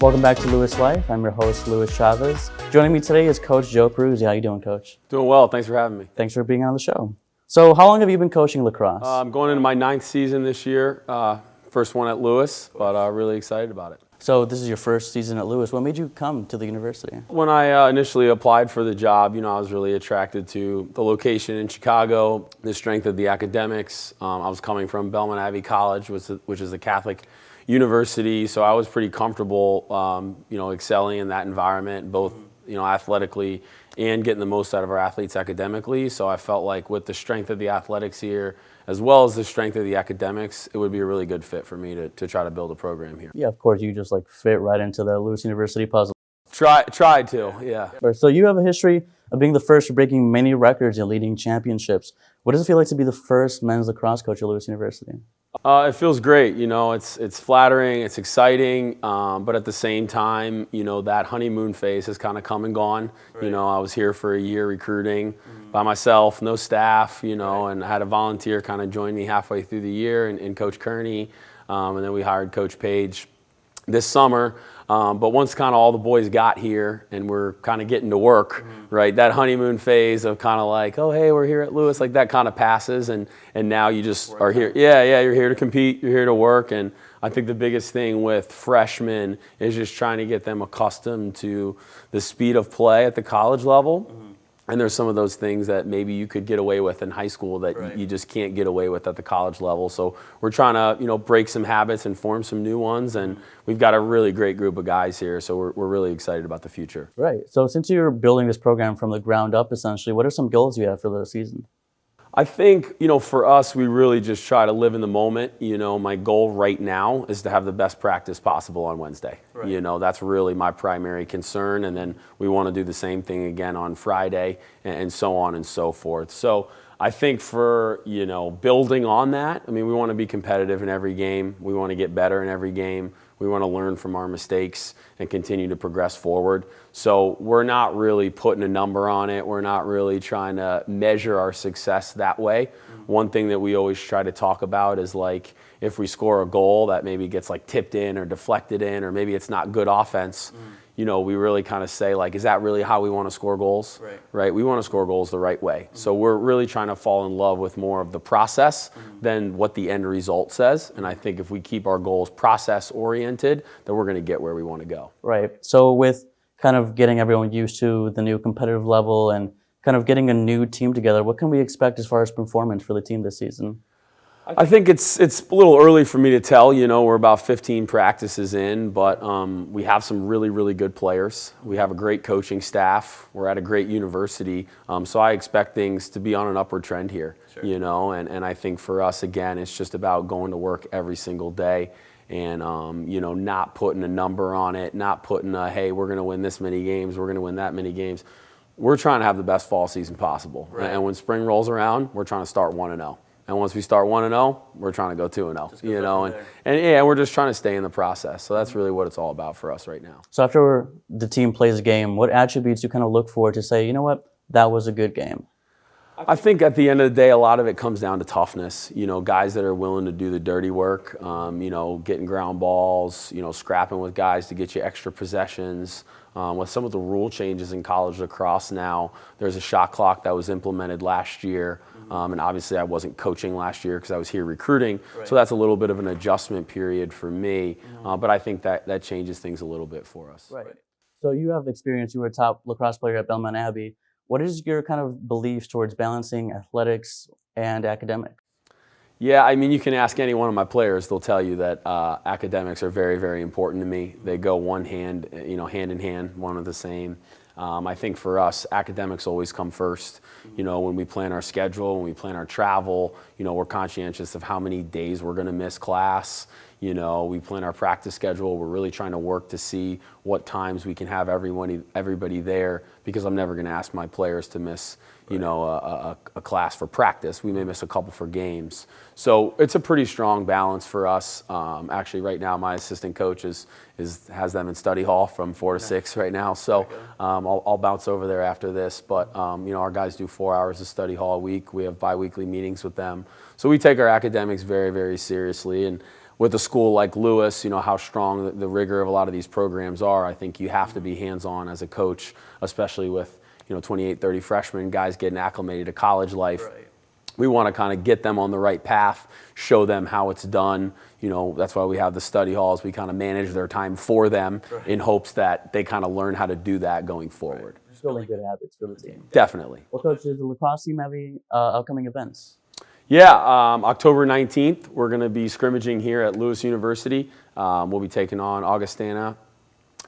Welcome back to Luis Life. I'm your host, Luis Chavez. Joining me today is Coach Joe Perruzzi. How you doing, Coach? Doing well. Thanks for having me. Thanks for being on the show. So how long have you been coaching lacrosse? I'm going into my 9th season this year. First one at Lewis, but really excited about it. So this is your first season at Lewis. What made you come to the university? When I initially applied for the job, I was really attracted to the location in Chicago, the strength of the academics. I was coming from Belmont Abbey College, which is a Catholic university, so I was pretty comfortable, excelling in that environment, both, athletically and getting the most out of our athletes academically. So I felt like with the strength of the athletics here, as well as the strength of the academics, it would be a really good fit for me to try to build a program here. Yeah, of course, you just fit right into the Lewis University puzzle. Tried to, yeah. So you have a history of being the first to breaking many records and leading championships. What does it feel like to be the first men's lacrosse coach at Lewis University? It feels great. It's flattering, it's exciting, but at the same time, that honeymoon phase has kind of come and gone. Right. I was here for a year recruiting by myself, no staff, and I had a volunteer kind of join me halfway through the year, and Coach Kearney, and then we hired Coach Page this summer. But once kind of all the boys got here and we're kind of getting to work, right, that honeymoon phase of kind of like, oh, hey, we're here at Lewis, like that kind of passes, and now you just are here. Yeah, you're here to compete, you're here to work, and I think the biggest thing with freshmen is just trying to get them accustomed to the speed of play at the college level. And there's some of those things that maybe you could get away with in high school that you just can't get away with at the college level. So we're trying to, break some habits and form some new ones. And we've got a really great group of guys here. So we're really excited about the future. Right. So since you're building this program from the ground up, essentially, what are some goals you have for the season? I think, for us, we really just try to live in the moment. My goal right now is to have the best practice possible on Wednesday. Right. That's really my primary concern. And then we want to do the same thing again on Friday and so on and so forth. So I think for, building on that, we want to be competitive in every game. We want to get better in every game. We want to learn from our mistakes and continue to progress forward. So we're not really putting a number on it. We're not really trying to measure our success that way. One thing that we always try to talk about is like if we score a goal that maybe gets like tipped in or deflected in, or maybe it's not good offense, we really kind of say like, is that really how we want to score goals? Right? We want to score goals the right way. So we're really trying to fall in love with more of the process than what the end result says. And I think if we keep our goals process oriented, then we're going to get where we want to go. Right. So with kind of getting everyone used to the new competitive level and kind of getting a new team together, what can we expect as far as performance for the team this season? I think it's a little early for me to tell. We're about 15 practices in, but we have some really, really good players. We have a great coaching staff. We're at a great university. So I expect things to be on an upward trend here, and I think for us, again, it's just about going to work every single day and, not putting a number on it, not putting a, hey, we're going to win this many games, we're going to win that many games. We're trying to have the best fall season possible. Right. And when spring rolls around, we're trying to start 1-0. And once we start 1-0, we're trying to go 2-0, and we're just trying to stay in the process. So that's really what it's all about for us right now. So after the team plays a game, what attributes do you kind of look for to say, you know what, that was a good game? I think at the end of the day, a lot of it comes down to toughness. Guys that are willing to do the dirty work, getting ground balls, scrapping with guys to get you extra possessions. With some of the rule changes in college lacrosse now, there's a shot clock that was implemented last year. And obviously I wasn't coaching last year because I was here recruiting. Right. So that's a little bit of an adjustment period for me. But I think that changes things a little bit for us. Right. So you have experience. You were a top lacrosse player at Belmont Abbey. What is your kind of beliefs towards balancing athletics and academics? Yeah, you can ask any one of my players. They'll tell you that academics are very, very important to me. They go hand in hand, one and the same. I think for us, academics always come first. When we plan our schedule, when we plan our travel, we're conscientious of how many days we're going to miss class. We plan our practice schedule. We're really trying to work to see what times we can have everybody there, because I'm never going to ask my players to miss, a class for practice. We may miss a couple for games. So it's a pretty strong balance for us. Actually, right now, my assistant coach has them in study hall from 4 to 6 right now. So I'll bounce over there after this. But our guys do 4 hours of study hall a week. We have biweekly meetings with them. So we take our academics very, very seriously. And with a school like Lewis, how strong the rigor of a lot of these programs are, I think you have to be hands-on as a coach, especially with 28, 30 freshmen, guys getting acclimated to college life. Right. We want to kind of get them on the right path, show them how it's done. That's why we have the study halls. We kind of manage their time for them in hopes that they kind of learn how to do that going forward. Just building good habits for the team. Definitely. Well, Coach, does the lacrosse team have any upcoming events? Yeah, October 19th, we're going to be scrimmaging here at Lewis University. We'll be taking on Augustana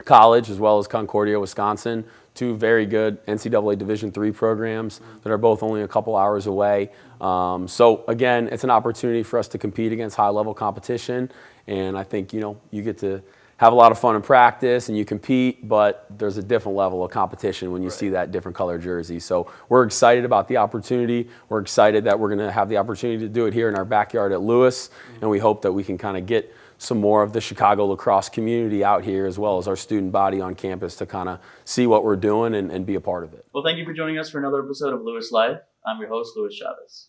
College as well as Concordia, Wisconsin. Two very good NCAA Division III programs that are both only a couple hours away. So again, it's an opportunity for us to compete against high-level competition, and I think you get to have a lot of fun in practice and you compete, but there's a different level of competition when you see that different color jersey. So we're excited about the opportunity. We're excited that we're going to have the opportunity to do it here in our backyard at Lewis, and we hope that we can kind of get some more of the Chicago lacrosse community out here, as well as our student body on campus, to kind of see what we're doing and be a part of it. Well, thank you for joining us for another episode of Lewis Live. I'm your host, Luis Chavez.